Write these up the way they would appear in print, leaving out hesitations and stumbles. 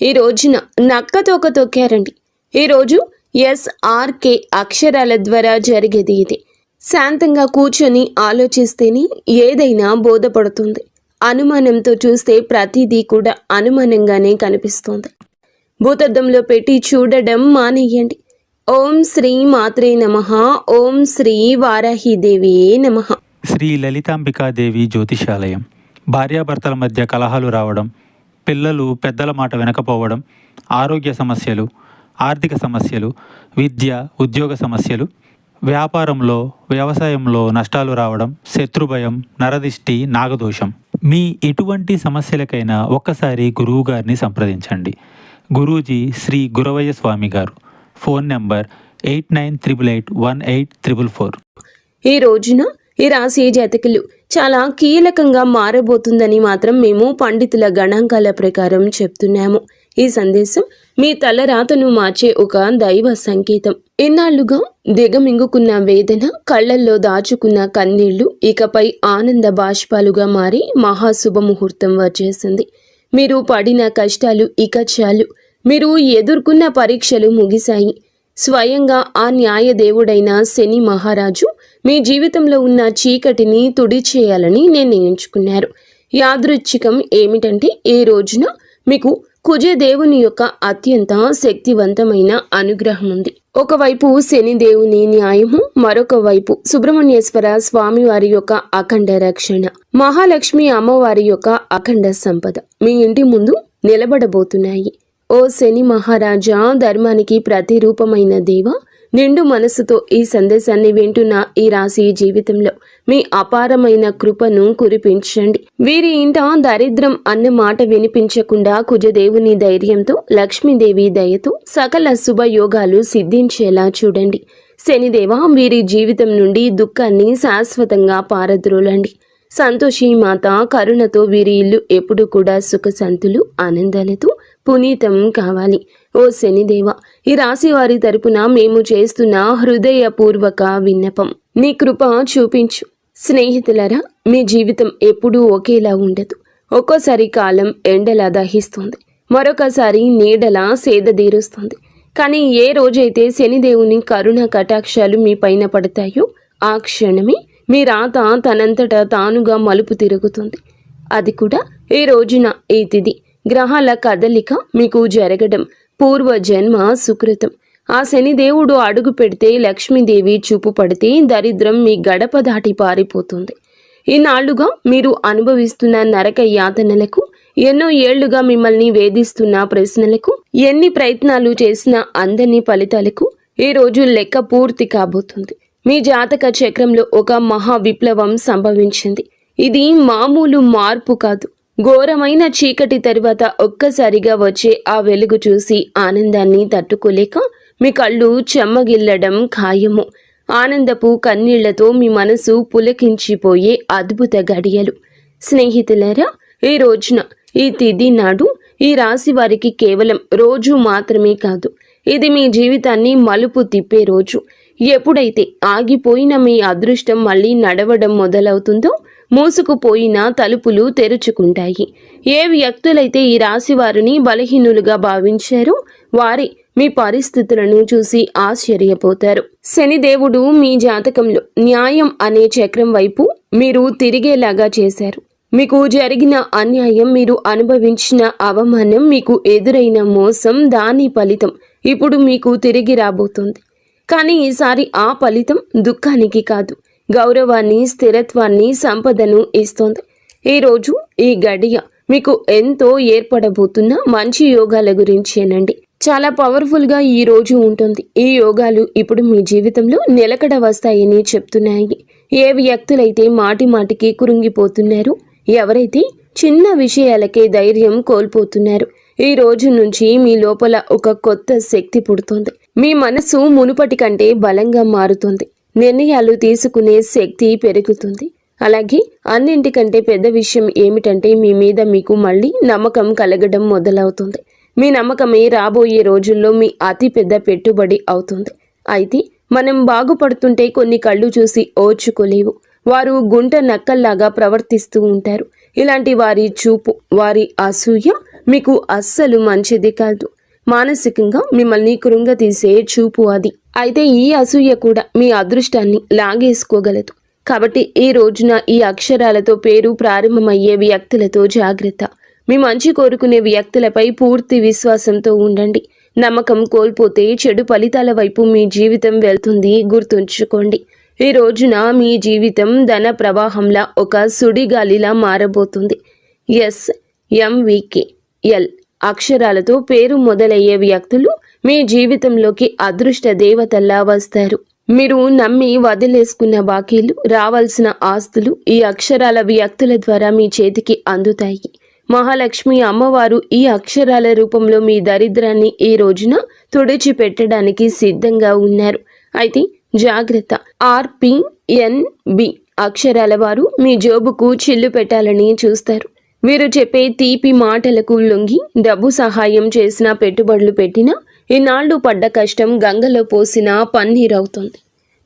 ఈ రోజున నక్కతోక తొక్కారండి. ఈరోజు SRK అక్షరాల ద్వారా జరిగేది ఇది. శాంతంగా కూర్చొని ఆలోచిస్తేనే ఏదైనా బోధపడుతుంది. అనుమానంతో చూస్తే ప్రతిదీ కూడా అనుమానంగానే కనిపిస్తుంది. భూతద్దంలో పెట్టి చూడడం మానేయండి. ఓం శ్రీ మాత్రే నమః. ఓం శ్రీ వారాహిదేవి నమః. శ్రీ లలితాంబికాదేవి జ్యోతిషాలయం. భార్యాభర్తల మధ్య కలహాలు రావడం, పిల్లలు పెద్దల మాట వినకపోవడం, ఆరోగ్య సమస్యలు, ఆర్థిక సమస్యలు, విద్య ఉద్యోగ సమస్యలు, వ్యాపారంలో వ్యవసాయంలో నష్టాలు రావడం, శత్రుభయం, నరదిష్టి, నాగదోషం. మీ ఎటువంటి సమస్యలకైనా ఒక్కసారి గురువు గారిని సంప్రదించండి. గురూజీ శ్రీ గురవయ్య స్వామి గారు. Phone number 89881844. ఈ రోజున ఈ రాశి జాతకులు చాలా కీలకంగా మారబోతుందని మాత్రం మేము పండితుల గణాంకాల ప్రకారం చెప్తున్నాము. ఈ సందేశం మీ తలరాతను మార్చే ఒక దైవ సంకేతం. ఇన్నాళ్లుగా దిగమింగుకున్న వేదన, కళ్లల్లో దాచుకున్న కన్నీళ్లు ఇకపై ఆనంద బాష్పాలుగా మారి మహాశుభముహూర్తం వచ్చేసింది. మీరు పడిన కష్టాలు ఇక చాలు. మీరు ఎదుర్కొన్న పరీక్షలు ముగిశాయి. స్వయంగా ఆ న్యాయదేవుడైన శని మహారాజు మీ జీవితంలో ఉన్న చీకటిని తుడిచేయాలని నిర్ణయించుకున్నారు. యాదృచ్ఛికం ఏమిటంటే ఈ రోజున మీకు కుజదేవుని యొక్క అత్యంత శక్తివంతమైన అనుగ్రహం ఉంది. ఒకవైపు శని దేవుని న్యాయము, మరొక వైపు సుబ్రహ్మణ్యేశ్వర స్వామి వారి యొక్క అఖండ రక్షణ, మహాలక్ష్మి అమ్మవారి యొక్క అఖండ సంపద మీ ఇంటి ముందు నిలబడబోతున్నాయి. ఓ శని మహారాజా, ధర్మానికి ప్రతిరూపమైన దేవ, నిండు మనసుతో ఈ సందేశాన్ని వింటున్న ఈ రాశి జీవితంలో మీ అపారమైన కృపను కురిపించండి. వీరి ఇంట దరిద్రం అన్న మాట వినిపించకుండా కుజదేవుని ధైర్యంతో, లక్ష్మీదేవి దయతో సకల శుభయోగాలు సిద్ధించేలా చూడండి. శనిదేవ, వీరి జీవితం నుండి దుఃఖాన్ని శాశ్వతంగా పారద్రోలండి. సంతోషి మాత కరుణతో వీరి ఇల్లు ఎప్పుడు కూడా సుఖశాంతులు, ఆనందాలతో పునీతం కావాలి. ఓ శనిదేవ, ఈ రాశి వారి తరపున మేము చేస్తున్న హృదయపూర్వక విన్నపం, నీ కృప చూపించు. స్నేహితులరా, మీ జీవితం ఎప్పుడూ ఒకేలా ఉండదు. ఒక్కోసారి కాలం ఎండలా దహిస్తుంది, మరొకసారి నీడలా సేదదీరుస్తుంది. కానీ ఏ రోజైతే శనిదేవుని కరుణ కటాక్షాలు మీ పైన పడతాయో ఆ క్షణమే మీ రాత తనంతట తానుగా మలుపు తిరుగుతుంది. అది కూడా ఈ రోజున. ఈ తిథి గ్రహాల కదలిక మీకు జరగడం పూర్వజన్మ సుకృతం. ఆ శనిదేవుడు అడుగు పెడితే, లక్ష్మీదేవి చూపు పడితే దరిద్రం మీ గడప దాటి పారిపోతుంది. ఈనాళ్లుగా మీరు అనుభవిస్తున్న నరక యాతనలకు, ఎన్నో ఏళ్లుగా మిమ్మల్ని వేధిస్తున్న ప్రశ్నలకు, ఎన్ని ప్రయత్నాలు చేసినా అందని ఫలితాలకు ఈ రోజు లెక్క పూర్తి కాబోతుంది. మీ జాతక చక్రంలో ఒక మహా విప్లవం సంభవించింది. ఇది మామూలు మార్పు కాదు. ఘోరమైన చీకటి తరువాత ఒక్కసారిగా వచ్చే ఆ వెలుగు చూసి ఆనందాన్ని తట్టుకోలేక మీ కళ్ళు చెమ్మగిల్లడం ఖాయము. ఆనందపు కన్నీళ్లతో మీ మనసు పులకించిపోయే అద్భుత గడియలు. స్నేహితులారా, ఈ రోజున, ఈ తిథి నాడు ఈ రాశి వారికి కేవలం రోజు మాత్రమే కాదు, ఇది మీ జీవితాన్ని మలుపు తిప్పే రోజు. ఎప్పుడైతే ఆగిపోయిన మీ అదృష్టం మళ్ళీ నడవడం మొదలవుతుందో, మూసుకుపోయిన తలుపులు తెరుచుకుంటాయి. ఏ వ్యక్తులైతే ఈ రాశి వారిని బలహీనులుగా భావించారో వారి మీ పరిస్థితులను చూసి ఆశ్చర్యపోతారు. శనిదేవుడు మీ జాతకంలో న్యాయం అనే చక్రం వైపు మీరు తిరిగేలాగా చేశారు. మీకు జరిగిన అన్యాయం, మీరు అనుభవించిన అవమానం, మీకు ఎదురైన మోసం, దాని ఫలితం ఇప్పుడు మీకు తిరిగి రాబోతుంది. కానీ ఈసారి ఆ ఫలితం దుఃఖానికి కాదు, గౌరవాన్ని, స్థిరత్వాన్ని, సంపదను ఇస్తోంది. ఈరోజు ఈ గడియ మీకు ఎంతో ఏర్పడబోతున్న మంచి యోగాల గురించేనండి. చాలా పవర్ఫుల్గా ఈ రోజు ఉంటుంది. ఈ యోగాలు ఇప్పుడు మీ జీవితంలో నిలకడ వస్తాయని చెప్తున్నాయి. ఏ వ్యక్తులైతే మాటి మాటికి కురుంగిపోతున్నారు, ఎవరైతే చిన్న విషయాలకే ధైర్యం కోల్పోతున్నారు, ఈ రోజు నుంచి మీ లోపల ఒక కొత్త శక్తి పుడుతుంది. మీ మనసు మునుపటి కంటే బలంగా మారుతుంది. నిర్ణయాలు తీసుకునే శక్తి పెరుగుతుంది. అలాగే అన్నింటికంటే పెద్ద విషయం ఏమిటంటే మీ మీద మీకు మళ్ళీ నమ్మకం కలగడం మొదలవుతుంది. మీ నమ్మకమే రాబోయే రోజుల్లో మీ అతి పెద్ద పెట్టుబడి అవుతుంది. అయితే మనం బాగుపడుతుంటే కొన్ని కళ్ళు చూసి ఓర్చుకోలేవు. వారు గుంట నక్కల్లాగా ప్రవర్తిస్తూ ఉంటారు. ఇలాంటి వారి చూపు, వారి అసూయ మీకు అస్సలు మంచిది కాదు. మానసికంగా మిమ్మల్ని కృంగతీసే చూపు అది. అయితే ఈ అసూయ కూడా మీ అదృష్టాన్ని లాగేసుకోగలదు. కాబట్టి ఈ రోజున ఈ అక్షరాలతో పేరు ప్రారంభమయ్యే వ్యక్తులతో జాగ్రత్త. మీ మంచి కోరుకునే వ్యక్తులపై పూర్తి విశ్వాసంతో ఉండండి. నమ్మకం కోల్పోతే చెడు ఫలితాల వైపు మీ జీవితం వెళ్తుంది, గుర్తుంచుకోండి. ఈ రోజున మీ జీవితం ధన ప్రవాహంలా ఒక సుడిగాలిలా మారబోతుంది. SMVKL అక్షరాలతో పేరు మొదలయ్యే వ్యక్తులు మీ జీవితంలోకి అదృష్ట దేవతల్లా వస్తారు. మీరు నమ్మి వదిలేసుకున్న బాకీలు, రావాల్సిన ఆస్తులు ఈ అక్షరాల వ్యక్తుల ద్వారా మీ చేతికి అందుతాయి. మహాలక్ష్మి అమ్మవారు ఈ అక్షరాల రూపంలో మీ దరిద్రాన్ని ఈ రోజున తుడిచిపెట్టడానికి సిద్ధంగా ఉన్నారు. అయితే జాగ్రత్త. RPNB అక్షరాల వారు మీ జోబుకు చిల్లు పెట్టాలని చూస్తారు. వీరు చెప్పే తీపి మాటలకు లొంగి డబ్బు సహాయం చేసిన, పెట్టుబడులు పెట్టినా ఇన్నాళ్లు పడ్డ కష్టం గంగలో పోసిన పన్నీరవుతుంది.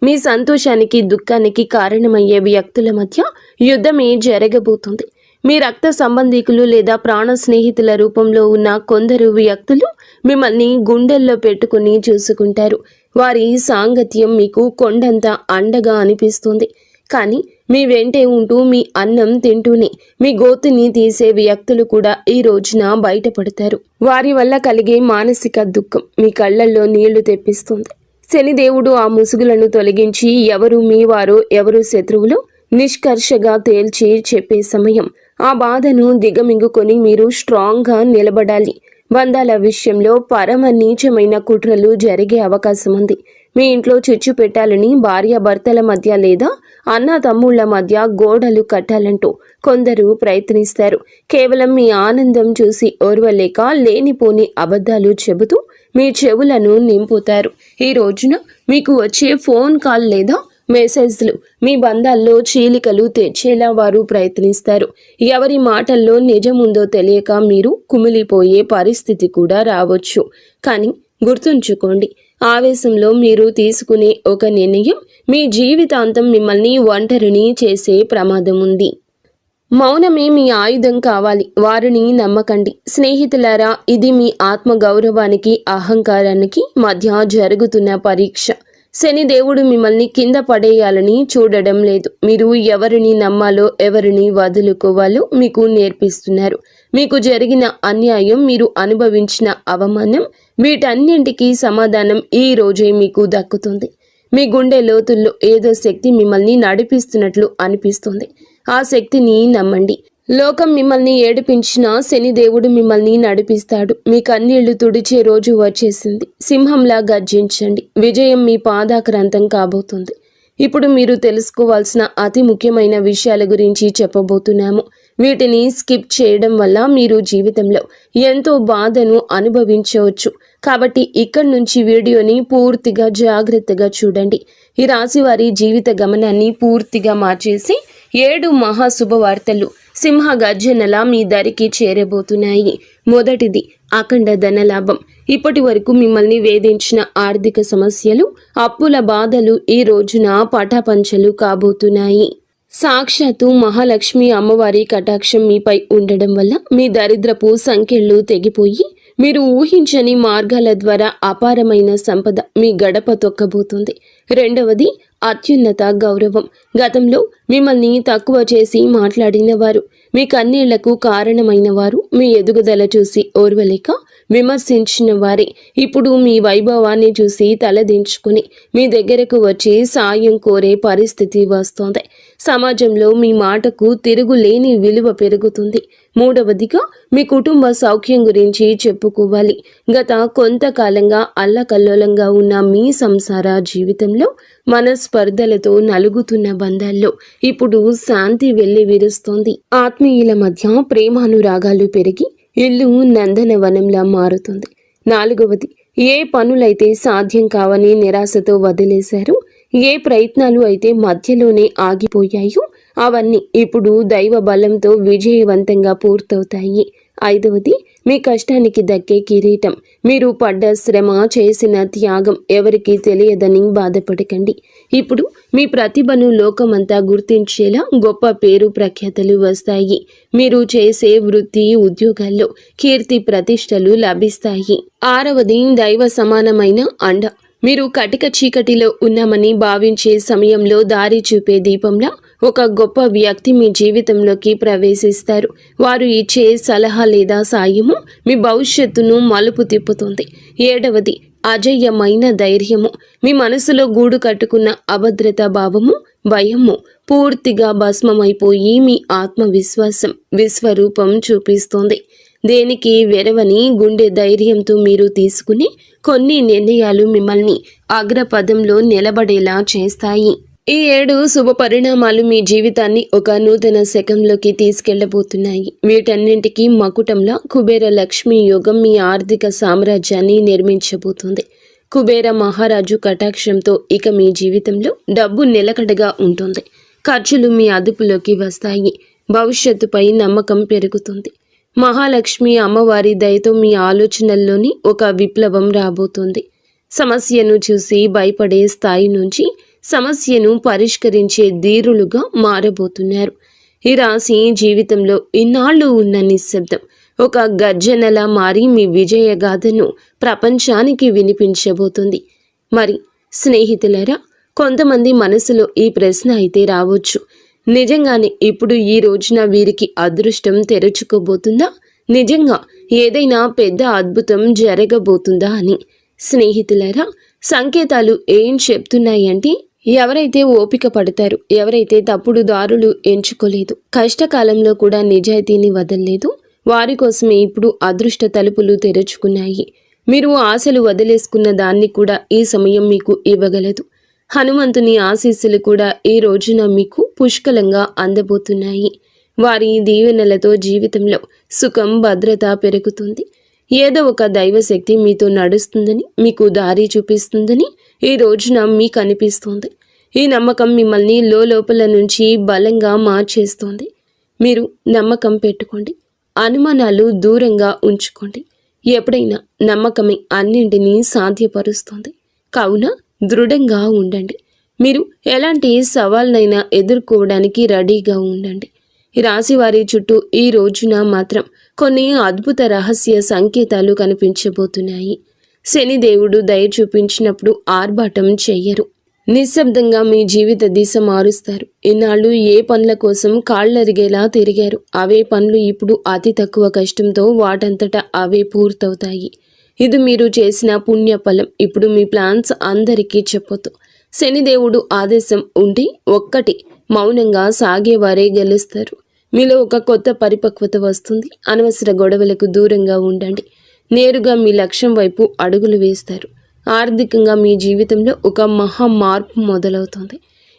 మీ సంతోషానికి దుఃఖానికి కారణమయ్యే వ్యక్తుల మధ్య యుద్ధమే జరగబోతుంది. మీ రక్త సంబంధికులు లేదా ప్రాణ స్నేహితుల రూపంలో ఉన్న కొందరు వ్యక్తులు మిమ్మల్ని గుండెల్లో పెట్టుకుని చూసుకుంటారు. వారి సాంగత్యం మీకు కొండంత అండగా అనిపిస్తుంది. కానీ మీ వెంటే ఉంటూ మీ అన్నం తింటూనే మీ గోతిని తీసే వ్యక్తులు కూడా ఈ రోజున బయటపడతారు. వారి వల్ల కలిగే మానసిక దుఃఖం మీ కళ్ళల్లో నీళ్లు తెప్పిస్తుంది. శనిదేవుడు ఆ ముసుగులను తొలగించి ఎవరు మీ వారో ఎవరు శత్రువులో నిష్కర్షగా తేల్చి చెప్పే సమయం. ఆ బాధను దిగమింగుకొని మీరు స్ట్రాంగ్గా నిలబడాలి. బంధాల విషయంలో పరమ నీచమైన కుట్రలు జరిగే అవకాశం ఉంది. మీ ఇంట్లో చిచ్చు పెట్టాలని భార్యాభర్తల మధ్య లేదా అన్న తమ్ముళ్ల మధ్య గోడలు కట్టాలంటూ కొందరు ప్రయత్నిస్తారు. కేవలం మీ ఆనందం చూసి ఓర్వలేక లేనిపోని అబద్ధాలు చెబుతూ మీ చెవులను నింపుతారు. ఈ రోజున మీకు వచ్చే ఫోన్ కాల్ లేదా మెసేజ్లు మీ బంధాల్లో చీలికలు తెచ్చేలా వారు ప్రయత్నిస్తారు. ఎవరి మాటల్లో నిజముందో తెలియక మీరు కుమిలిపోయే పరిస్థితి కూడా రావచ్చు. కానీ గుర్తుంచుకోండి, ఆవేశంలో మీరు తీసుకునే ఒక నిర్ణయం మీ జీవితాంతం మిమ్మల్ని ఒంటరిని చేసే ప్రమాదం ఉంది. మౌనమే మీ ఆయుధం కావాలి. వారిని నమ్మకండి. స్నేహితులారా, ఇది మీ ఆత్మ గౌరవానికి, అహంకారానికి మధ్య జరుగుతున్న పరీక్ష. శనిదేవుడు మిమ్మల్ని కింద పడేయాలని చూడడం లేదు. మీరు ఎవరిని నమ్మాలో ఎవరిని వదులుకోవాలో మీకు నేర్పిస్తున్నారు. మీకు జరిగిన అన్యాయం, మీరు అనుభవించిన అవమానం, వీటన్నింటికీ సమాధానం ఈ రోజే మీకు దక్కుతుంది. మీ గుండె లోతుల్లో ఏదో శక్తి మిమ్మల్ని నడిపిస్తున్నట్లు అనిపిస్తుంది. ఆ శక్తిని నమ్మండి. లోకం మిమ్మల్ని ఏడిపించినా శనిదేవుడు మిమ్మల్ని నడిపిస్తాడు. మీ కన్నీళ్లు తుడిచే రోజు వచ్చేసింది. సింహంలా గర్జించండి. విజయం మీ పాదాక్రాంతం కాబోతుంది. ఇప్పుడు మీరు తెలుసుకోవాల్సిన అతి ముఖ్యమైన విషయాల గురించి చెప్పబోతున్నాము. వీటిని స్కిప్ చేయడం వల్ల మీరు జీవితంలో ఎంతో బాధను అనుభవించవచ్చు. కాబట్టి ఇక్కడి నుంచి వీడియోని పూర్తిగా జాగ్రత్తగా చూడండి. ఈ రాశి వారి జీవిత గమనాన్ని పూర్తిగా మార్చేసి 7 మహాశుభవార్తలు సింహ గర్జనలా మీ దరికి చేరబోతున్నాయి. మొదటిది అఖండ ధనలాభం. ఇప్పటి వరకు మిమ్మల్ని వేధించిన ఆర్థిక సమస్యలు, అప్పుల బాధలు ఈ రోజున పటాపంచలు కాబోతున్నాయి. సాక్షాత్తు మహాలక్ష్మి అమ్మవారి కటాక్షం మీపై ఉండడం వల్ల మీ దరిద్రపు సంఖ్యలు తెగిపోయి మీరు ఊహించని మార్గాల ద్వారా అపారమైన సంపద మీ గడప తొక్కబోతుంది. రెండవది అత్యున్నత గౌరవం. గతంలో మిమ్మల్ని తక్కువ చేసి మాట్లాడిన వారు, మీ కన్నీళ్లకు కారణమైన వారు, మీ ఎదుగుదల చూసి ఓర్వలేక విమర్శించిన వారే ఇప్పుడు మీ వైభవాన్ని చూసి తలదించుకుని మీ దగ్గరకు వచ్చి సాయం కోరే పరిస్థితి వస్తోంది. సమాజంలో మీ మాటకు తిరుగులేని విలువ పెరుగుతుంది. మూడవదిగా మీ కుటుంబ సౌఖ్యం గురించి చెప్పుకోవాలి. గత కొంతకాలంగా అల్లకల్లోలంగా ఉన్న మీ సంసార జీవితంలో మనస్పర్ధలతో నలుగుతున్న బంధాల్లో ఇప్పుడు శాంతి వెళ్లి విరుస్తోంది. ఆత్మీయుల మధ్య ప్రేమానురాగాలు పెరిగి ఇల్లు నందనవనంలా మారుతుంది. నాలుగవది, ఏ పనులైతే సాధ్యం కావని నిరాశతో వదిలేశారో, ఏ ప్రయత్నాలు అయితే మధ్యలోనే ఆగిపోయాయో అవన్నీ ఇప్పుడు దైవ బలంతో విజయవంతంగా పూర్తవుతాయి. ఐదవది, మీ కష్టానికి దక్కే కిరీటం. మీరు పడ్డ శ్రమ, చేసిన త్యాగం ఎవరికీ తెలియదని బాధపడకండి. ఇప్పుడు మీ ప్రతిభను లోకమంతా గుర్తించేలా గొప్ప పేరు ప్రఖ్యాతలు వస్తాయి. మీరు చేసే వృత్తి, ఉద్యోగాల్లో కీర్తి ప్రతిష్టలు లభిస్తాయి. ఆరవది, దైవ సమానమైన అండ. మీరు కటిక చీకటిలో ఉన్నామని భావించే సమయంలో దారి చూపే దీపంలా ఒక గొప్ప వ్యక్తి మీ జీవితంలోకి ప్రవేశిస్తారు. వారు ఇచ్చే సలహా లేదా సాయము మీ భవిష్యత్తును మలుపు తిప్పుతుంది. ఏడవది, అజయ్యమైన ధైర్యము. మీ మనసులో గూడు కట్టుకున్న అభద్రతా భావము, భయము పూర్తిగా భస్మమైపోయి మీ ఆత్మవిశ్వాసం విశ్వరూపం చూపిస్తుంది. దేనికి వెరవని గుండె ధైర్యంతో మీరు తీసుకునే కొన్ని నిర్ణయాలు మిమ్మల్ని అగ్రపదంలో నిలబడేలా చేస్తాయి. ఈ 7 శుభ పరిణామాలు మీ జీవితాన్ని ఒక నూతన శకంలోకి తీసుకెళ్లబోతున్నాయి. వీటన్నింటికీ మకుటంలా కుబేర లక్ష్మీ యోగం మీ ఆర్థిక సామ్రాజ్యాన్ని నిర్మించబోతుంది. కుబేర మహారాజు కటాక్షంతో ఇక మీ జీవితంలో డబ్బు నిలకడగా ఉంటుంది. ఖర్చులు మీ అదుపులోకి వస్తాయి. భవిష్యత్తుపై నమ్మకం పెరుగుతుంది. మహాలక్ష్మి అమ్మవారి దయతో మీ ఆలోచనల్లోని ఒక విప్లవం రాబోతుంది. సమస్యను చూసి భయపడే స్థాయి నుంచి సమస్యను పరిష్కరించే ధీరులుగా మారబోతున్నారు. ఈ రాశి జీవితంలో ఇన్నాళ్ళు ఉన్న నిశ్శబ్దం ఒక గర్జనలా మారి మీ విజయగాథను ప్రపంచానికి వినిపించబోతుంది. మరి స్నేహితులారా, కొంతమంది మనసులో ఈ ప్రశ్న అయితే రావచ్చు, నిజంగానే ఇప్పుడు ఈ రోజున వీరికి అదృష్టం తెరుచుకోబోతుందా? నిజంగా ఏదైనా పెద్ద అద్భుతం జరగబోతుందా అని. స్నేహితులారా, సంకేతాలు ఏం చెప్తున్నాయంటే, ఎవరైతే ఓపిక పడతారు, ఎవరైతే తప్పుడు దారులు ఎంచుకోలేదు, కష్టకాలంలో కూడా నిజాయితీని వదలలేదు, వారి కోసమే ఇప్పుడు అదృష్ట తలుపులు తెరుచుకున్నాయి. మీరు ఆశలు వదిలేసుకున్న దాన్ని కూడా ఈ సమయం మీకు ఇవ్వగలదు. హనుమంతుని ఆశీస్సులు కూడా ఈ రోజున మీకు పుష్కలంగా అందబోతున్నాయి. వారి దీవెనలతో జీవితంలో సుఖం, భద్రత పెరుగుతుంది. ఏదో ఒక దైవశక్తి మీతో నడుస్తుందని, మీకు దారి చూపిస్తుందని ఈ రోజున మీకు అనిపిస్తుంది. ఈ నమ్మకం మిమ్మల్ని లోపల నుంచి బలంగా మార్చేస్తుంది. మీరు నమ్మకం పెట్టుకోండి. అనుమానాలు దూరంగా ఉంచుకోండి. ఎప్పుడైనా నమ్మకమే అన్నింటినీ సాధ్యపరుస్తుంది. కావున దృఢంగా ఉండండి. మీరు ఎలాంటి సవాళ్ళనైనా ఎదుర్కోవడానికి రెడీగా ఉండండి. ఈ రాశి వారి చుట్టూ ఈ రోజున మాత్రం కొన్ని అద్భుత రహస్య సంకేతాలు కనిపించబోతున్నాయి. శనిదేవుడు దయ చూపించినప్పుడు ఆర్భాటం చెయ్యరు. నిశ్శబ్దంగా మీ జీవిత దిశ మారుస్తారు. ఇన్నాళ్ళు ఏ పనుల కోసం కాళ్ళరిగేలా తిరిగారు, అవే పనులు ఇప్పుడు అతి తక్కువ కష్టంతో వాటంతటా అవే పూర్తవుతాయి. ఇది మీరు చేసిన పుణ్యఫలం. ఇప్పుడు మీ ప్లాన్స్ అందరికీ చెప్పొద్దు. శనిదేవుడు ఆదేశం ఉండి ఒక్కటి మౌనంగా సాగేవారే గెలుస్తారు. మీలో ఒక కొత్త పరిపక్వత వస్తుంది. అనవసర గొడవలకు దూరంగా ఉండండి. నేరుగా మీ లక్ష్యం వైపు అడుగులు వేస్తారు. ఆర్థికంగా మీ జీవితంలో ఒక మహా మార్పు మొదలవుతుంది.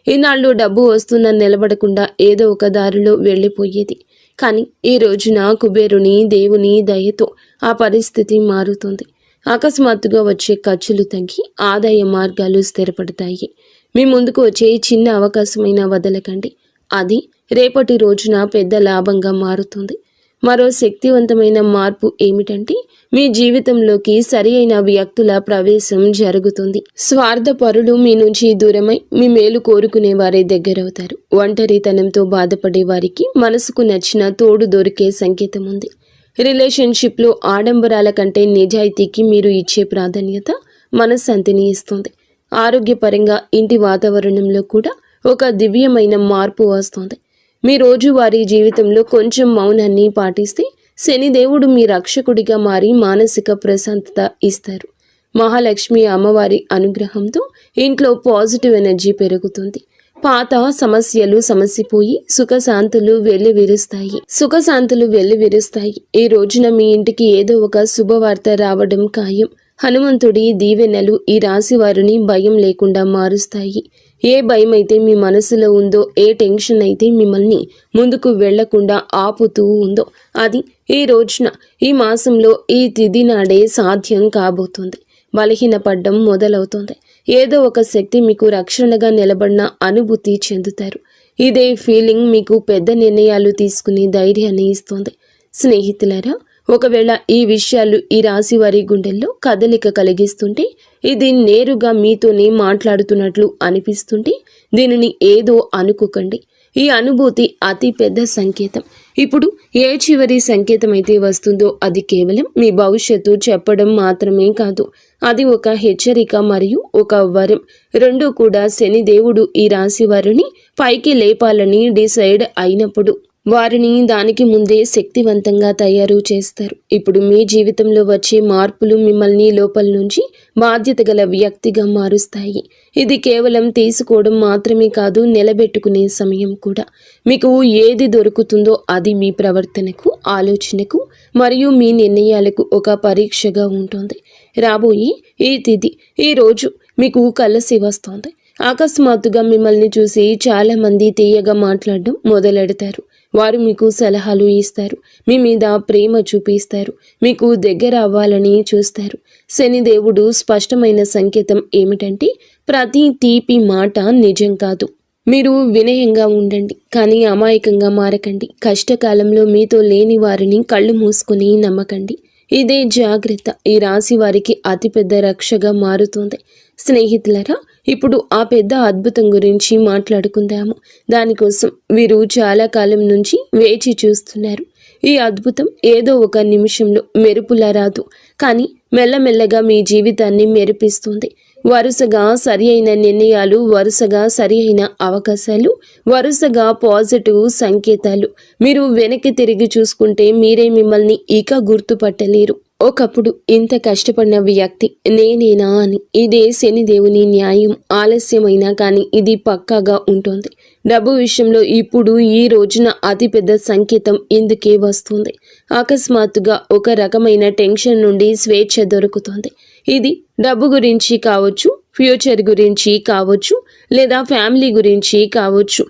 ఈనాళ్ళు డబ్బు వస్తున్న నిలబడకుండా ఏదో ఒక దారిలో వెళ్ళిపోయేది. కానీ ఈ రోజున కుబేరుని దేవుని దయతో ఆ పరిస్థితి మారుతుంది. అకస్మాత్తుగా వచ్చే ఖర్చులు తగ్గి ఆదాయ మార్గాలు స్థిరపడతాయి. మీ ముందుకు వచ్చే చిన్న అవకాశమైనా వదలకండి. అది రేపటి రోజున పెద్ద లాభంగా మారుతుంది. మరో శక్తివంతమైన మార్పు ఏమిటంటే, మీ జీవితంలోకి సరి అయిన వ్యక్తుల ప్రవేశం జరుగుతుంది. స్వార్థపరులు మీ నుంచి దూరమై మీ మేలు కోరుకునే వారే దగ్గరవుతారు. ఒంటరితనంతో బాధపడే వారికి మనసుకు నచ్చిన తోడు దొరికే సంకేతం ఉంది. రిలేషన్షిప్లో ఆడంబరాల కంటే నిజాయితీకి మీరు ఇచ్చే ప్రాధాన్యత మనశ్శాంతిని ఇస్తుంది. ఆరోగ్యపరంగా ఇంటి వాతావరణంలో కూడా ఒక దివ్యమైన మార్పు వస్తుంది. మీ రోజువారీ జీవితంలో కొంచెం మౌనాన్ని పాటిస్తే శనిదేవుడు మీ రక్షకుడిగా మారి మానసిక ప్రశాంతత ఇస్తారు. మహాలక్ష్మి అమ్మవారి అనుగ్రహంతో ఇంట్లో పాజిటివ్ ఎనర్జీ పెరుగుతుంది. పాత సమస్యలు సమసిపోయి సుఖశాంతులు వెల్లివిరుస్తాయి. ఈ రోజున మీ ఇంటికి ఏదో ఒక శుభవార్త రావడం ఖాయం. హనుమంతుడి దీవెనలు ఈ రాశి వారిని భయం లేకుండా మారుస్తాయి. ఏ భయం అయితే మీ మనసులో ఉందో, ఏ టెన్షన్ అయితే మిమ్మల్ని ముందుకు వెళ్లకుండా ఆపుతూ ఉందో, అది ఈ రోజున, ఈ మాసంలో, ఈ తిథి నాడే సాధ్యం కాబోతుంది. బలహీనపడ్డం మొదలవుతుంది. ఏదో ఒక శక్తి మీకు రక్షణగా నిలబడిన అనుభూతి చెందుతారు. ఇదే ఫీలింగ్ మీకు పెద్ద నిర్ణయాలు తీసుకునే ధైర్యాన్ని ఇస్తుంది. స్నేహితులారా, ఒకవేళ ఈ విషయాలు ఈ రాశి వారి గుండెల్లో కదలిక కలిగిస్తుంటే, ఇది నేరుగా మీతోనే మాట్లాడుతున్నట్లు అనిపిస్తుంటే దీనిని ఏదో అనుకోకండి. ఈ అనుభూతి అతి పెద్ద సంకేతం. ఇప్పుడు ఏ చివరి సంకేతం అయితే వస్తుందో అది కేవలం మీ భవిష్యత్తు చెప్పడం మాత్రమే కాదు, అది ఒక హెచ్చరిక మరియు ఒక వరం. రెండూ కూడా శనిదేవుడు ఈ రాశి వారిని పైకి లేపాలని డిసైడ్ అయినప్పుడు వారిని దానికి ముందే శక్తివంతంగా తయారు చేస్తారు. ఇప్పుడు మీ జీవితంలో వచ్చే మార్పులు మిమ్మల్ని లోపల నుంచి బాధ్యత గల వ్యక్తిగా మారుస్తాయి. ఇది కేవలం తీసుకోవడం మాత్రమే కాదు, నిలబెట్టుకునే సమయం కూడా. మీకు ఏది దొరుకుతుందో అది మీ ప్రవర్తనకు, ఆలోచనకు మరియు మీ నిర్ణయాలకు ఒక పరీక్షగా ఉంటుంది. రాబోయే ఈ తిథి, ఈ రోజు మీకు కలిసి వస్తోంది. అకస్మాత్తుగా మిమ్మల్ని చూసి చాలామంది తీయగా మాట్లాడడం మొదలెడతారు. వారు మీకు సలహాలు ఇస్తారు, మీ మీద ప్రేమ చూపిస్తారు, మీకు దగ్గర అవ్వాలని చూస్తారు. శనిదేవుడు స్పష్టమైన సంకేతం ఏమిటంటే, ప్రతి తీపి మాట నిజం కాదు. మీరు వినయంగా ఉండండి, కానీ అమాయకంగా మారకండి. కష్టకాలంలో మీతో లేని వారిని కళ్ళు మూసుకొని నమ్మకండి. ఇదే జాగ్రత్త ఈ రాశి వారికి అతిపెద్ద రక్షగా మారుతుంది. స్నేహితులరా, ఇప్పుడు ఆ పెద్ద అద్భుతం గురించి మాట్లాడుకుందాము. దానికోసం వీరు చాలా కాలం నుంచి వేచి చూస్తున్నారు. ఈ అద్భుతం ఏదో ఒక నిమిషంలో మెరుపులా రాదు, కానీ మెల్లమెల్లగా మీ జీవితాన్ని మెరిపిస్తుంది. వరుసగా సరి అయిన నిర్ణయాలు, వరుసగా సరి అయిన అవకాశాలు, వరుసగా పాజిటివ్ సంకేతాలు. మీరు వెనక్కి తిరిగి చూసుకుంటే మీరే మిమ్మల్ని ఇక గుర్తుపట్టలేరు. ఒకప్పుడు ఇంత కష్టపడిన వ్యక్తి నేనేనా అని. ఇదే శనిదేవుని న్యాయం. ఆలస్యమైనా కానీ ఇది పక్కాగా ఉంటుంది. డబ్బు విషయంలో ఇప్పుడు ఈ రోజున అతిపెద్ద సంకేతం ఇందుకే వస్తుంది. అకస్మాత్తుగా ఒక రకమైన టెన్షన్ నుండి స్వేచ్ఛ దొరుకుతుంది. ఇది డబ్బు గురించి కావచ్చు, ఫ్యూచర్ గురించి కావచ్చు, లేదా ఫ్యామిలీ గురించి కావచ్చు.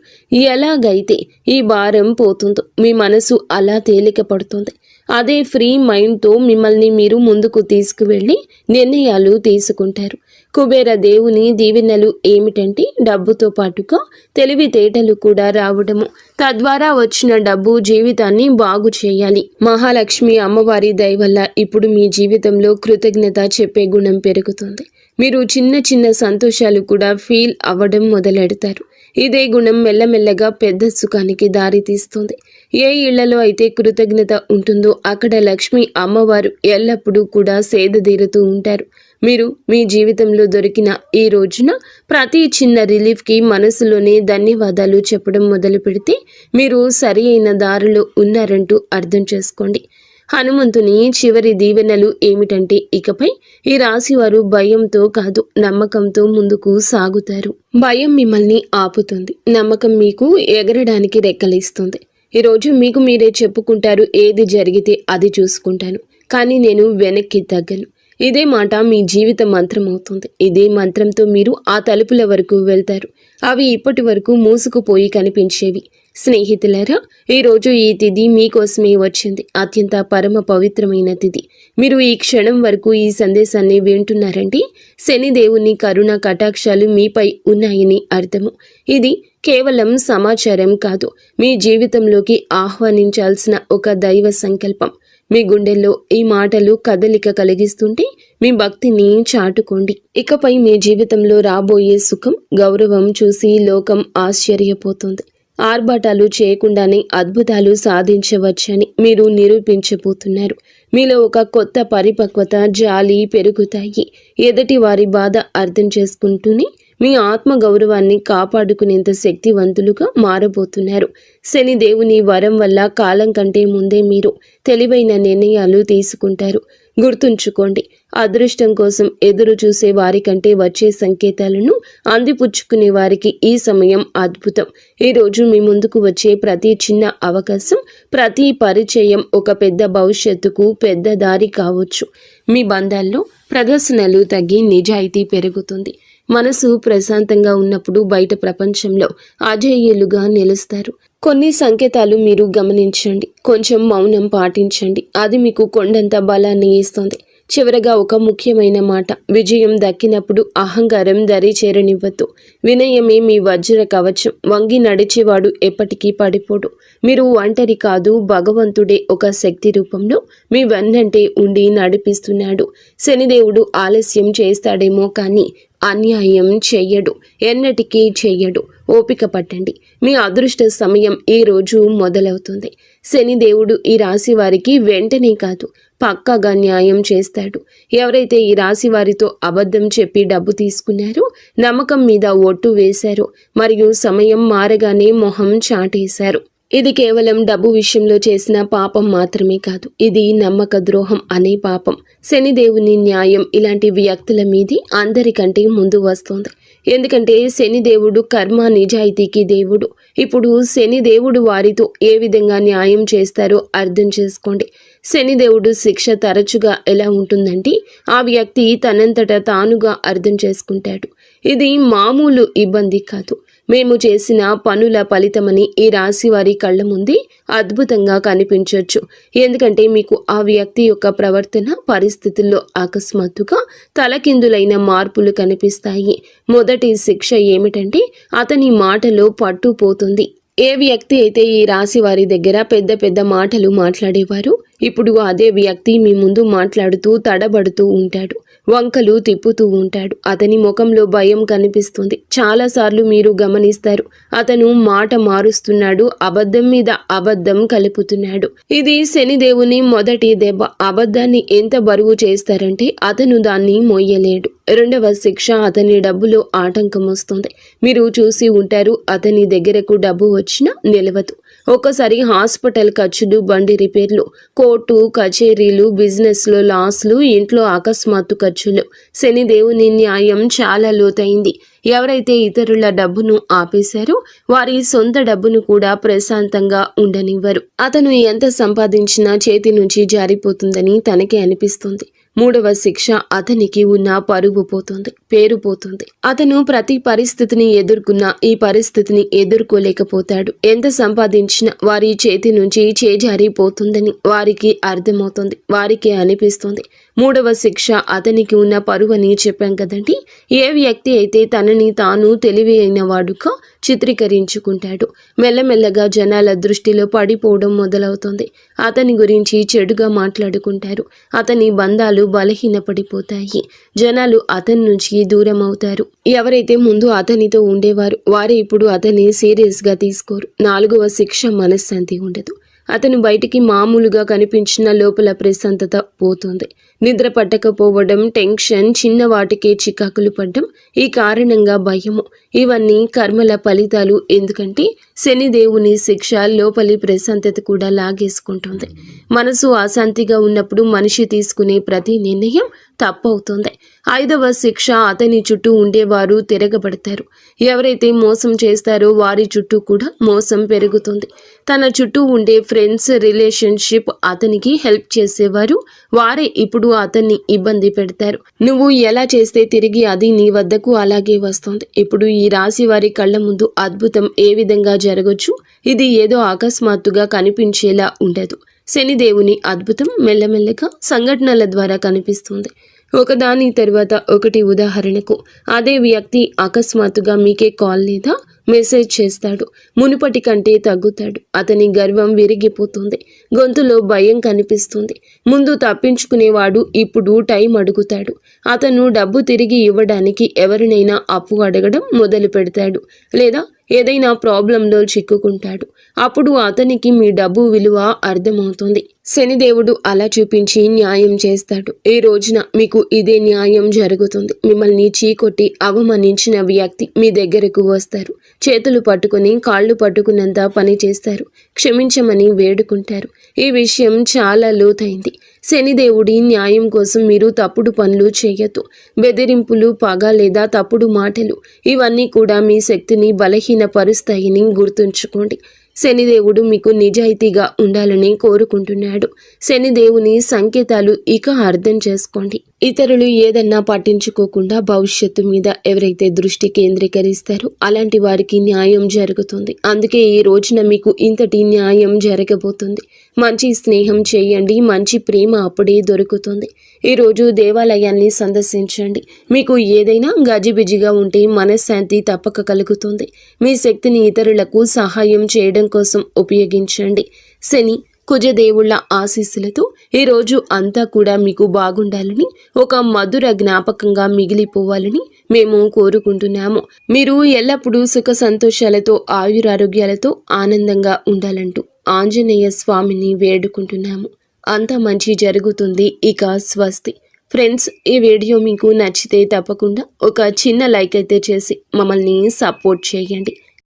ఎలాగైతే ఈ భారం పోతుందో మీ మనసు అలా తేలిక పడుతుంది. అదే ఫ్రీ మైండ్తో మిమ్మల్ని మీరు ముందుకు తీసుకువెళ్ళి నిర్ణయాలు తీసుకుంటారు. కుబేర దేవుని దీవెనలు ఏమిటంటే, డబ్బుతో పాటుగా తెలివితేటలు కూడా రావడము. తద్వారా వచ్చిన డబ్బు జీవితాన్ని బాగు చేయాలి. మహాలక్ష్మి అమ్మవారి దయ వల్ల ఇప్పుడు మీ జీవితంలో కృతజ్ఞత చెప్పే గుణం పెరుగుతుంది. మీరు చిన్న చిన్న సంతోషాలు కూడా ఫీల్ అవ్వడం మొదలెడతారు. ఇదే గుణం మెల్లమెల్లగా పెద్ద సుఖానికి దారితీస్తుంది. ఏ ఇళ్లలో అయితే కృతజ్ఞత ఉంటుందో అక్కడ లక్ష్మి అమ్మవారు ఎల్లప్పుడూ కూడా సేదతీరుతూ ఉంటారు. మీరు మీ జీవితంలో దొరికిన ఈ రోజున ప్రతి చిన్న రిలీఫ్కి మనసులోనే ధన్యవాదాలు చెప్పడం మొదలు పెడితే మీరు సరి అయిన దారిలో ఉన్నారంటూ అర్థం చేసుకోండి. హనుమంతుని చివరి దీవెనలు ఏమిటంటే, ఇకపై ఈ రాశివారు భయంతో కాదు, నమ్మకంతో ముందుకు సాగుతారు. భయం మిమ్మల్ని ఆపుతుంది, నమ్మకం మీకు ఎగరడానికి రెక్కలిస్తుంది. ఈరోజు మీకు మీరే చెప్పుకుంటారు, ఏది జరిగితే అది చూసుకుంటాను, కానీ నేను వెనక్కి తగ్గను. ఇదే మాట మీ జీవిత మంత్రం అవుతుంది. ఇదే మంత్రంతో మీరు ఆ తలుపుల వరకు వెళ్తారు. అవి ఇప్పటి వరకు మూసుకుపోయి కనిపించేవి. స్నేహితులారా, ఈరోజు ఈ తిథి మీకోసమే వచ్చింది. అత్యంత పరమ పవిత్రమైన తిథి. మీరు ఈ క్షణం వరకు ఈ సందేశాన్ని వింటున్నారంటే శనిదేవుని కరుణ కటాక్షాలు మీపై ఉన్నాయని అర్థము. ఇది కేవలం సమాచారం కాదు, మీ జీవితంలోకి ఆహ్వానించాల్సిన ఒక దైవ సంకల్పం. మీ గుండెల్లో ఈ మాటలు కదలిక కలిగిస్తుంటే మీ భక్తిని చాటుకోండి. ఇకపై మీ జీవితంలో రాబోయే సుఖం, గౌరవం చూసి లోకం ఆశ్చర్యపోతుంది. ఆర్భాటాలు చేయకుండానే అద్భుతాలు సాధించవచ్చని మీరు నిరూపించబోతున్నారు. మీలో ఒక కొత్త పరిపక్వత, జాలి పెరుగుతాయి. ఎదుటి వారి బాధ అర్థం చేసుకుంటూనే మీ ఆత్మ గౌరవాన్ని కాపాడుకునేంత శక్తివంతులుగా మారబోతున్నారు. శని దేవుని వరం వల్ల కాలం కంటే ముందే మీరు తెలివైన నిర్ణయాలు తీసుకుంటారు. గుర్తుంచుకోండి, అదృష్టం కోసం ఎదురు చూసే వారికంటే వచ్చే సంకేతాలను అందిపుచ్చుకునే వారికి ఈ సమయం అద్భుతం. ఈరోజు మీ ముందుకు వచ్చే ప్రతి చిన్న అవకాశం, ప్రతి పరిచయం ఒక పెద్ద భవిష్యత్తుకు పెద్ద దారి కావచ్చు. మీ బంధాల్లో ప్రదర్శనలు తగ్గి నిజాయితీ పెరుగుతుంది. మనసు ప్రశాంతంగా ఉన్నప్పుడు బయట ప్రపంచంలో అజేయులుగా నిలుస్తారు. కొన్ని సంకేతాలు మీరు గమనించండి, కొంచెం మౌనం పాటించండి. అది మీకు కొండంత బలాన్ని ఇస్తుంది. చివరగా ఒక ముఖ్యమైన మాట, విజయం దక్కినప్పుడు అహంకారం దరి చేరనివ్వద్దు. వినయమే మీ వజ్ర కవచం. వంగి నడిచేవాడు ఎప్పటికీ పడిపోడు. మీరు ఒంటరి కాదు, భగవంతుడే ఒక శక్తి రూపంలో మీ వెన్నంటే ఉండి నడిపిస్తున్నాడు. శనిదేవుడు ఆలస్యం చేస్తాడేమో కానీ అన్యాయం చెయ్యడు, ఎన్నటికీ చెయ్యడు. ఓపిక పట్టండి, మీ అదృష్ట సమయం ఈ రోజు మొదలవుతుంది. శనిదేవుడు ఈ రాశి వారికి వెంటనే కాదు, పక్కాగా న్యాయం చేస్తాడు. ఎవరైతే ఈ రాశి వారితో అబద్ధం చెప్పి డబ్బు తీసుకున్నారో, నమ్మకం మీద ఒట్టు వేశారో, మరియు సమయం మారగానే మొహం చాటేశారు, ఇది కేవలం డబ్బు విషయంలో చేసిన పాపం మాత్రమే కాదు, ఇది నమ్మక ద్రోహం అనే పాపం. శనిదేవుని న్యాయం ఇలాంటి వ్యక్తుల మీది అందరికంటే ముందు వస్తుంది. ఎందుకంటే శనిదేవుడు కర్మ నిజాయితీకి దేవుడు. ఇప్పుడు శనిదేవుడు వారితో ఏ విధంగా న్యాయం చేస్తారో అర్థం చేసుకోండి. శనిదేవుడు శిక్ష తరచుగా ఎలా ఉంటుందంటే, ఆ వ్యక్తి తనంతట తానుగా అర్థం చేసుకుంటాడు. ఇది మామూలు ఇబ్బంది కాదు, మేము చేసిన పనుల ఫలితమని ఈ రాశి వారి కళ్ళ ముందే అద్భుతంగా కనిపించవచ్చు. ఎందుకంటే మీకు ఆ వ్యక్తి యొక్క ప్రవర్తన పరిస్థితుల్లో అకస్మాత్తుగా తలకిందులైన మార్పులు కనిపిస్తాయి. మొదటి శిక్ష ఏమిటంటే, అతని మాటలో పట్టు పోతుంది. ఏ వ్యక్తి అయితే ఈ రాశి వారి దగ్గర పెద్ద పెద్ద మాటలు మాట్లాడేవారు, ఇప్పుడు అదే వ్యక్తి మీ ముందు మాట్లాడుతూ తడబడుతూ ఉంటాడు, వంకలు తిప్పుతూ ఉంటాడు. అతని ముఖంలో భయం కనిపిస్తుంది. చాలాసార్లు మీరు గమనిస్తారు, అతను మాట మారుస్తున్నాడు, అబద్ధం మీద అబద్ధం కలుపుతున్నాడు. ఇది శనిదేవుని మొదటి దెబ్బ. అబద్ధాన్ని ఎంత బరువు చేస్తారంటే అతను దాన్ని మోయలేడు. రెండవ శిక్ష, అతని డబ్బులో ఆటంకం వస్తుంది. మీరు చూసి ఉంటారు, అతని దగ్గరకు డబ్బు వచ్చినా నిలవదు. ఒక్కసారి హాస్పిటల్ ఖర్చులు, బండి రిపేర్లు, కోర్టు కచేరీలు, బిజినెస్లో లాస్లు, ఇంట్లో అకస్మాత్తు ఖర్చులు. శనిదేవుని న్యాయం చాలా లోతైంది. ఎవరైతే ఇతరుల డబ్బును ఆపేశారో వారి సొంత డబ్బును కూడా ప్రశాంతంగా ఉండనివ్వరు. అతను ఎంత సంపాదించినా చేతి నుంచి జారిపోతుందని తనకే అనిపిస్తుంది. మూడవ శిక్ష, అతనికి ఉన్న పరువు పోతుంది, పేరు పోతుంది. అతను ప్రతి పరిస్థితిని ఎదుర్కొన్నా ఈ పరిస్థితిని ఎదుర్కోలేకపోతాడు. ఎంత సంపాదించినా వారి చేతి నుంచి చేజారిపోతుందని వారికి అర్థమవుతుంది, వారికి అనిపిస్తుంది. మూడవ శిక్ష, అతనికి ఉన్న పరువు అని చెప్పాం కదండి. ఏ వ్యక్తి అయితే తనని తాను తెలివైన వాడుగా చిత్రీకరించుకుంటాడు, మెల్లమెల్లగా జనాల దృష్టిలో పడిపోవడం మొదలవుతుంది. అతని గురించి చెడుగా మాట్లాడుకుంటారు, అతని బంధాలు బలహీనపడిపోతాయి, జనాలు అతని నుంచి దూరం అవుతారు. ఎవరైతే ముందు అతనితో ఉండేవారు వారే ఇప్పుడు అతన్ని సీరియస్గా తీసుకోరు. నాలుగవ శిక్ష, మనశ్శాంతి ఉండదు. అతను బయటికి మామూలుగా కనిపించిన లోపల ప్రశాంతత పోతుంది. నిద్ర పట్టకపోవడం, టెన్షన్, చిన్న వాటికే చికాకులు పడ్డం, ఈ కారణంగా భయము, ఇవన్నీ కర్మల ఫలితాలు. ఎందుకంటే శనిదేవుని శిక్ష లోపలి ప్రశాంతత కూడా లాగేసుకుంటుంది. మనసు అశాంతిగా ఉన్నప్పుడు మనిషి తీసుకునే ప్రతి నిర్ణయం తప్పవుతుంది. ఐదవ శిక్ష, అతని చుట్టూ ఉండేవారు తిరగబడతారు. ఎవరైతే మోసం చేస్తారో వారి చుట్టూ కూడా మోసం పెరుగుతుంది. తన చుట్టూ ఉండే ఫ్రెండ్స్, రిలేషన్షిప్, అతనికి హెల్ప్ చేసేవారు వారే ఇప్పుడు అతన్ని ఇబ్బంది పెడతారు. నువ్వు ఎలా చేస్తే తిరిగి అది నీ వద్దకు అలాగే వస్తుంది. ఇప్పుడు ఈ రాశి వారి కళ్ళ ముందు అద్భుతం ఏ విధంగా జరగచ్చు, ఇది ఏదో అకస్మాత్తుగా కనిపించేలా ఉండదు. శనిదేవుని అద్భుతం మెల్లమెల్లగా సంఘటనల ద్వారా కనిపిస్తుంది, ఒకదాని తర్వాత ఒకటి. ఉదాహరణకు, అదే వ్యక్తి అకస్మాత్తుగా మీకే కాల్ లేదా మెసేజ్ చేస్తాడు. మునుపటి కంటే తగ్గుతాడు. అతని గర్వం విరిగిపోతుంది, గొంతులో భయం కనిపిస్తుంది. ముందు తప్పించుకునేవాడు ఇప్పుడు టైం అడుగుతాడు. అతను డబ్బు తిరిగి ఇవ్వడానికి ఎవరినైనా అప్పు అడగడం మొదలు పెడతాడు, లేదా ఏదైనా ప్రాబ్లంలో చిక్కుకుంటాడు. అప్పుడు అతనికి మీ డబ్బు విలువ అర్థమవుతుంది. శనిదేవుడు అలా చూపించి న్యాయం చేస్తాడు. ఈ రోజున మీకు ఇదే న్యాయం జరుగుతుంది. మిమ్మల్ని చీకొట్టి అవమానించిన వ్యక్తి మీ దగ్గరకు వస్తారు. చేతులు పట్టుకుని కాళ్ళు పట్టుకున్నంత పని చేస్తారు. క్షమించమని వేడుకుంటారు. ఈ విషయం చాలా లోతైంది. శనిదేవుడి న్యాయం కోసం మీరు తప్పుడు పనులు చేయొద్దు. బెదిరింపులు, పగ లేదా తప్పుడు మాటలు, ఇవన్నీ కూడా మీ శక్తిని బలహీనపరుస్తాయని గుర్తుంచుకోండి. శనిదేవుడు మీకు నిజాయితీగా ఉండాలని కోరుకుంటున్నాడు. శనిదేవుని సంకేతాలు ఇక అర్థం చేసుకోండి. ఇతరులు ఏదన్నా పట్టించుకోకుండా భవిష్యత్తు మీద ఎవరైతే దృష్టి కేంద్రీకరిస్తారో అలాంటి వారికి న్యాయం జరుగుతుంది. అందుకే ఈ రోజున మీకు ఇంతటి న్యాయం జరగబోతుంది. మంచి స్నేహం చేయండి, మంచి ప్రేమ అప్పుడే దొరుకుతుంది. ఈరోజు దేవాలయాన్ని సందర్శించండి. మీకు ఏదైనా గజిబిజిగా ఉంటే మనశ్శాంతి తప్పక కలుగుతుంది. మీ శక్తిని ఇతరులకు సహాయం చేయడం కోసం ఉపయోగించండి. శని కుజదేవుళ్ల ఆశీస్సులతో ఈరోజు అంతా కూడా మీకు బాగుండాలని, ఒక మధుర జ్ఞాపకంగా మిగిలిపోవాలని మేము కోరుకుంటున్నాము. మీరు ఎల్లప్పుడూ సుఖ సంతోషాలతో ఆయురారోగ్యాలతో ఆనందంగా ఉండాలంటూ ఆంజనేయ స్వామిని వేడుకుంటున్నాము. అంతా మంచి జరుగుతుంది. ఇక స్వస్తి. ఫ్రెండ్స్, ఈ వీడియో మీకు నచ్చితే తప్పకుండా ఒక చిన్న లైక్ అయితే చేసి మమ్మల్ని సపోర్ట్ చేయండి.